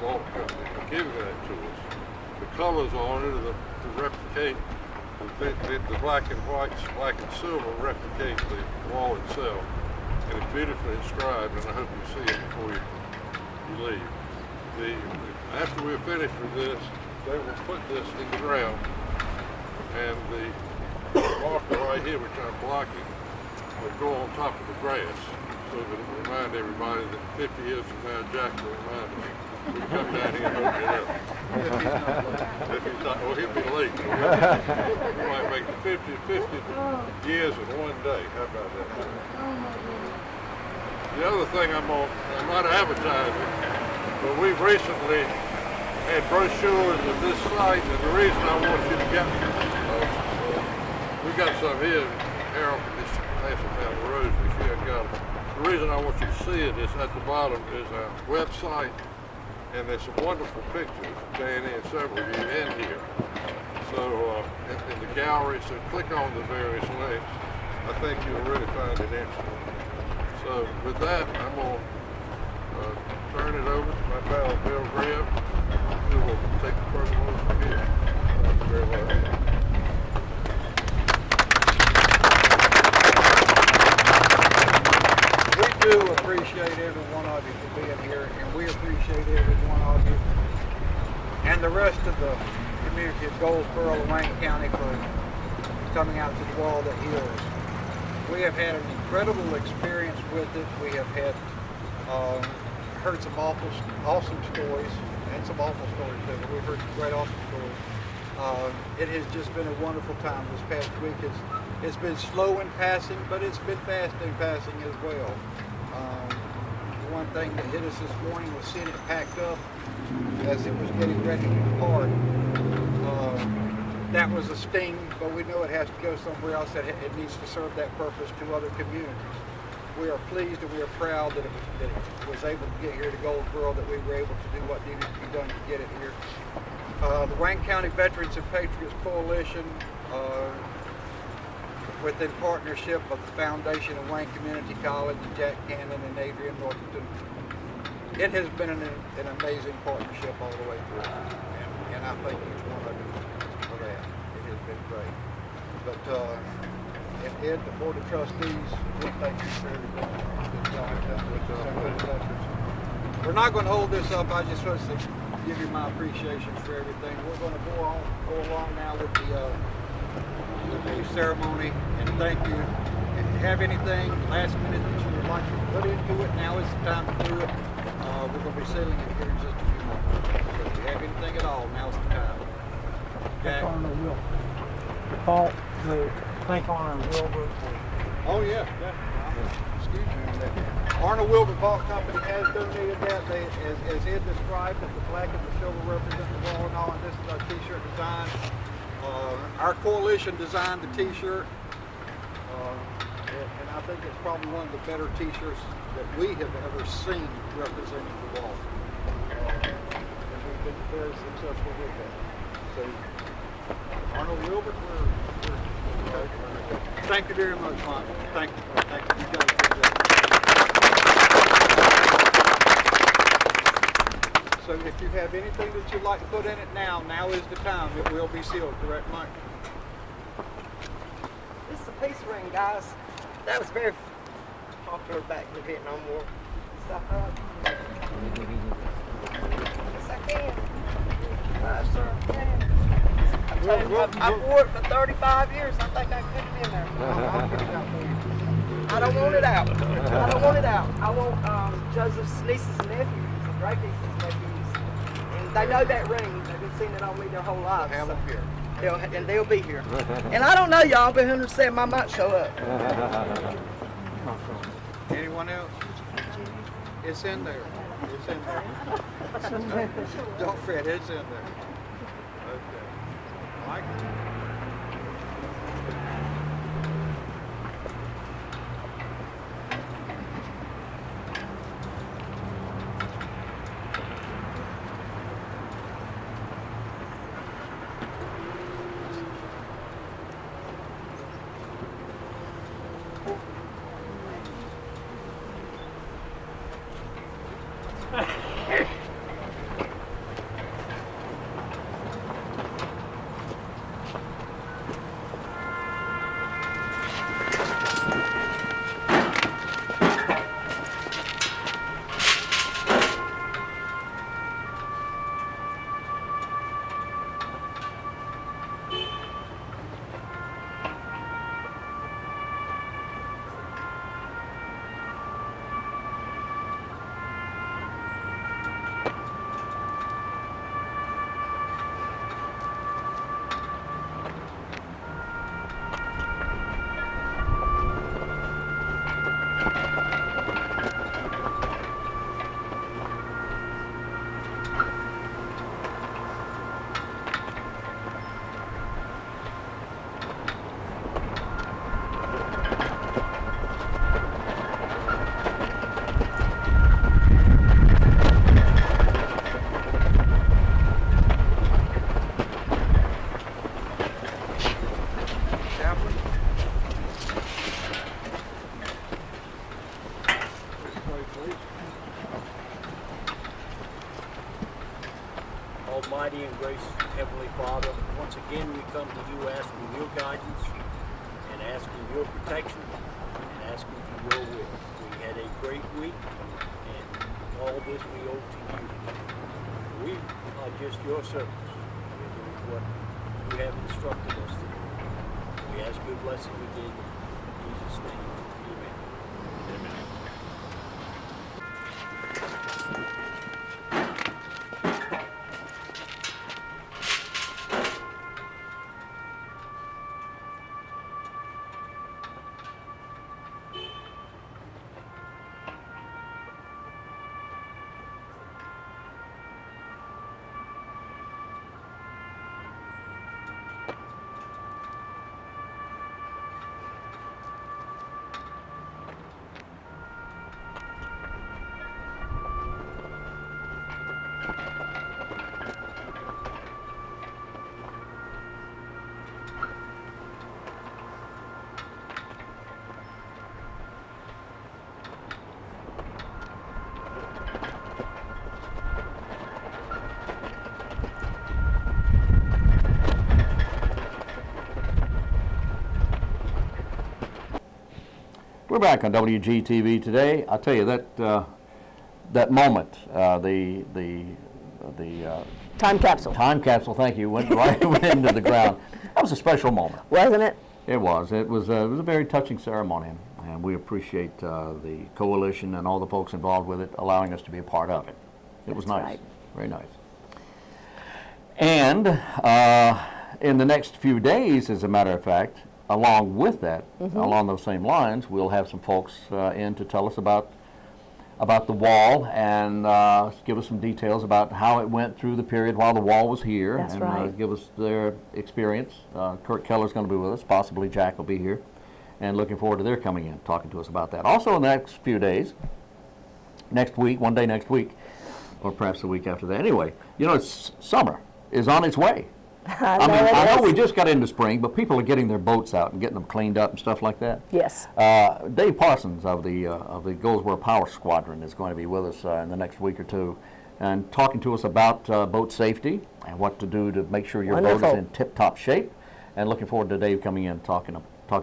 I: Vault Company for giving that to us. The colors on it are to replicate the black and whites, black and silver replicate the wall itself, and it's beautifully inscribed, and I hope you see it before you leave. After we're finished with this, they will put this in the ground, and the marker right here, which I'm blocking, will go on top of the grass, so that it will remind everybody that 50 years from now, Jack will remind us. We come down here and open it up. If he's not, well, he'll be late. We might make 50 years in one day. How about that? The other thing I'm not advertising, but we've recently had brochures of this site, and the reason I want you to get we got some here. Harold can just pass them down the road if you haven't got them. The reason I want you to see it is at the bottom is our website. And there's some wonderful pictures of JEANNIE and several of you in here. So in the gallery, so click on the various links. I think you'll really find it interesting. So with that, I'm going to turn it over to my pal Bill Graham, who will take the program over from here. Thank you very much.
J: We do appreciate every one of you for being here, and we appreciate every one of you and the rest of the community of Goldsboro and Wayne County for coming out to the wall that heals. We have had an incredible experience with it. We have had heard some awesome stories and some awful stories too, but we've heard some great awesome stories. It has just been a wonderful time this past week. It's been slow in passing, but it's been fast in passing as well. One thing that hit us this morning was seeing it packed up as it was getting ready to depart. That was a sting, but we know it has to go somewhere else, that it needs to serve that purpose to other communities. We are pleased and we are proud that it was able to get here to Goldsboro, that we were able to do what needed to be done to get it here. The Wayne County Veterans and Patriots Coalition, within partnership of the Foundation of Wayne Community College, Jack Cannon and Adrian Northington, it has been an amazing partnership all the way through, and I thank each one of you for that. It has been great. But and Ed, the Board of Trustees, we thank you for everything that y'all have done with the veterans. We're not going to hold this up. I just want to give you my appreciation for everything. We're going to go along now with the ceremony, and thank you. If you have anything last minute that you would like to put into it, now is the time to do it. We're going to be sealing it here in just a few moments. So if you have anything at all, now's the time. Jack?
K: Paul, thank Arnold Wilbur.
J: Oh yeah. Excuse me on that. Arnold Wilbur Vault Company has donated that. They, as Ed described, that the black and the silver represent the wall and all, and this is our t-shirt design. Our coalition designed the t-shirt, and I think it's probably one of the better t-shirts that we have ever seen representing the wall. And we've been very successful with that. So, Arnold Wilbur, thank you very much, Mike. Thank you. Thank you. You guys did that. So if you have anything that you'd like to put in it now is the time. It will be sealed, correct, Mike?
L: This is a peace ring, guys. That was very popular back in the Vietnam War. Stuff up. Yes, I can. Yes, sir. I told you, I've wore it for 35 years. I think I can put it in there. I don't want it out. I don't want it out. I want Joseph's nieces and nephews, and great nieces and nephews. And they know that ring. They've been seeing it on me their whole lives.
J: Have them here.
L: They'll be here. And I don't know, y'all, but 107 I might show up.
J: Anyone else? It's in there. It's in there. Don't fret, it's in there. Okay. Mike?
K: Almighty and gracious Heavenly Father, once again we come to you asking your guidance and asking your protection and asking for your will. We had a great week and all this we owe to you. We are just your servants. We're doing what you have instructed us to do. We ask your blessing again in Jesus' name. Amen. Amen.
A: We're back on WGTV today. I'll tell you that moment, the
B: time capsule.
A: Time capsule. Thank you. Went right into the ground. That was a special moment,
B: wasn't it?
A: It was. It was a very touching ceremony, and we appreciate the coalition and all the folks involved with it, allowing us to be a part of it. It was nice,
B: right.
A: Very nice. And in the next few days, as a matter of fact, along with that, along those same lines, we'll have some folks in to tell us about the wall and give us some details about how it went through the period while the wall was here.
B: That's
A: and
B: right.
A: Give us their experience. Kurt Keller's going to be with us. Possibly Jack will be here. And looking forward to their coming in, talking to us about that. Also in the next few days, next week, one day next week, or perhaps the week after that. Anyway, you know, summer is on its way. I know we just got into spring, but people are getting their boats out and getting them cleaned up and stuff like that.
B: Yes.
A: Dave Parsons of the Goldsboro Power Squadron is going to be with us in the next week or two, and talking to us about boat safety and what to do to make sure your boat is in tip-top shape. And looking forward to Dave coming in and talking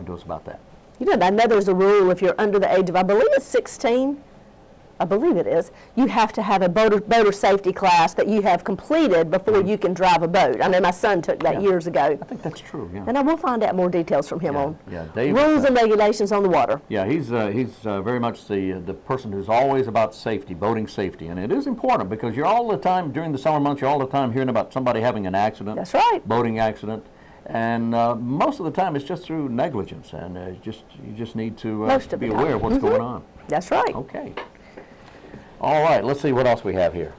A: to us about that.
B: You know, I know there's a rule if you're under the age of, I believe it's 16. I believe it is, you have to have a boater safety class that you have completed before you can drive a boat. I know my son took that years ago.
A: I think that's true, yeah.
B: And I will find out more details from him on
A: Dave,
B: rules and regulations on the water.
A: Yeah, he's very much the person who's always about safety, boating safety. And it is important because you're all the time, during the summer months, you're all the time hearing about somebody having an accident.
B: That's right.
A: Boating accident. And most of the time it's just through negligence. And you just need to be aware of what's going on.
B: That's right.
A: Okay. All right, let's see what else we have here.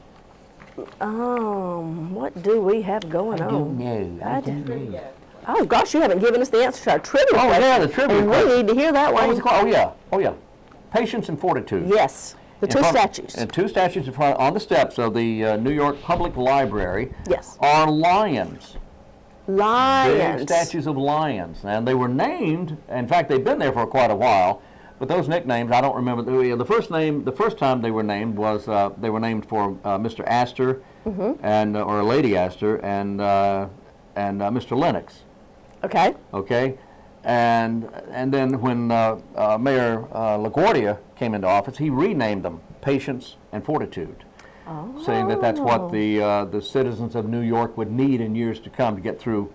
B: What do we have going on?
A: I don't know.
B: Oh gosh, you haven't given us the answer to our trivia question.
A: Oh yeah, the trivia question.
B: We need to hear that one.
A: What was it called? Oh yeah. Patience and fortitude.
B: Yes, the two statues.
A: And two statues in front on the steps of the New York Public Library.
B: Yes.
A: Are lions.
B: Lions.
A: Big statues of lions, and they were named. In fact, they've been there for quite a while. But those nicknames, I don't remember. The first time they were named was they were named for Mr. Astor and or Lady Astor and Mr. Lennox.
B: Okay.
A: Okay. And then when Mayor LaGuardia came into office, he renamed them Patience and Fortitude, saying that that's what the citizens of New York would need in years to come to get through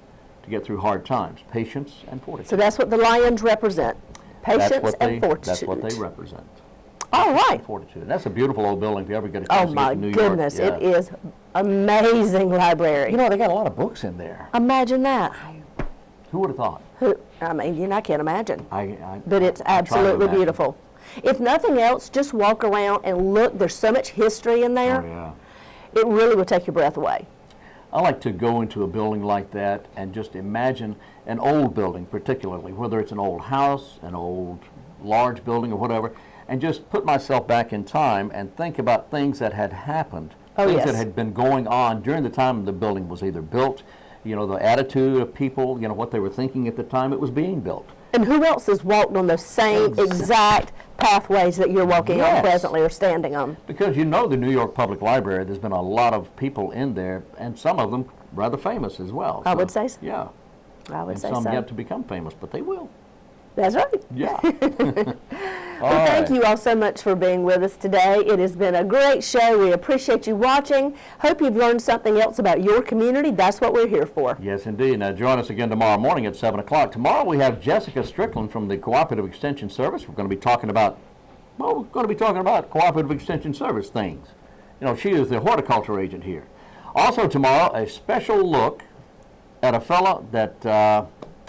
A: hard times. Patience and fortitude.
B: So that's what the lions represent. Patience and fortitude.
A: That's what they represent.
B: All right.
A: Fortitude. That's a beautiful old building if you ever get a chance to get to New York.
B: Oh my goodness, it is amazing library.
A: You know, they got a lot of books in there.
B: Imagine that.
A: Who would have thought?
B: I mean, I can't imagine.
A: But
B: but it's absolutely beautiful. If nothing else, just walk around and look. There's so much history in there.
A: Oh, yeah.
B: It really will take your breath away.
A: I like to go into a building like that and just imagine an old building, particularly, whether it's an old house, an old large building or whatever, and just put myself back in time and think about things that had happened, things that had been going on during the time the building was either built, you know, the attitude of people, you know, what they were thinking at the time it was being built.
B: And who else has walked on those same exact pathways that you're walking on presently or standing on?
A: Because you know the New York Public Library, there's been a lot of people in there, and some of them rather famous as well.
B: I would say so.
A: Yeah.
B: I would say
A: so.
B: so.
A: Some yet to become famous, but they will.
B: That's right.
A: Yeah.
B: Well, thank you all so much for being with us today. It has been a great show. We appreciate you watching. Hope you've learned something else about your community. That's what we're here for.
A: Yes, indeed. Now, join us again tomorrow morning at 7 o'clock. Tomorrow we have Jessica Strickland from the Cooperative Extension Service. We're going to be talking about, Cooperative Extension Service things. You know, she is the horticulture agent here. Also tomorrow, a special look at a fellow that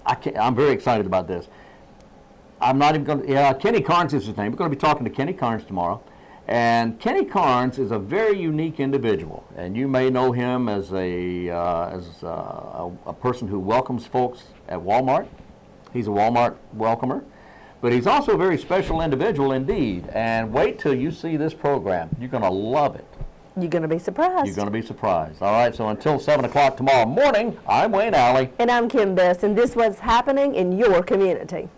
A: I'm very excited about this. I'm not even going to, Kenny Carnes is his name. We're going to be talking to Kenny Carnes tomorrow. And Kenny Carnes is a very unique individual. And you may know him as a person who welcomes folks at Walmart. He's a Walmart welcomer. But he's also a very special individual indeed. And wait till you see this program. You're going to love it.
B: You're going to be surprised.
A: You're going to be surprised. All right, so until 7 o'clock tomorrow morning, I'm Wayne Alley.
B: And I'm Kim Best, and this was happening in your community.